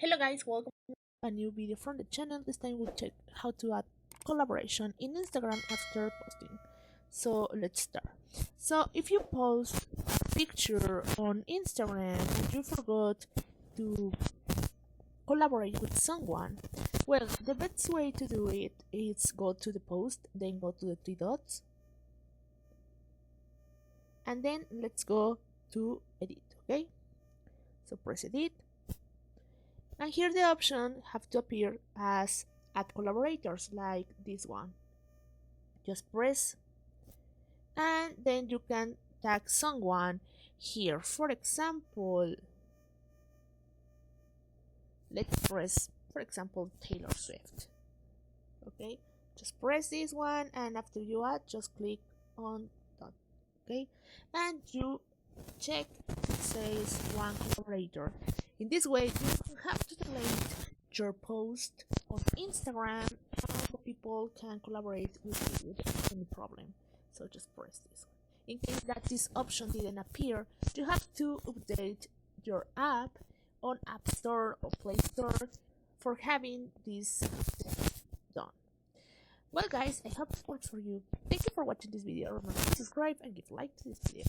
Hello guys, welcome to a new video from the channel. This time we'll check how to add collaboration in Instagram after posting. So let's start. So if you post a picture on Instagram and you forgot to collaborate with someone, well, the best way to do it is go to the post, then go to the three dots, and then let's go to edit, okay? So press edit. And here the options have to appear as add collaborators like this one. Just press and then you can tag someone here. For example, let's press, for example, Taylor Swift. Okay, just press this one and after you add, just click on done. Okay, and you check it says one collaborator. In this way, you don't have to delete your post on Instagram and people can collaborate with you without any problem. So just press this one. In case that this option didn't appear, you have to update your app on App Store or Play Store for having this done. Well guys, I hope it works for you. Thank you for watching this video. Remember to subscribe and give a like to this video.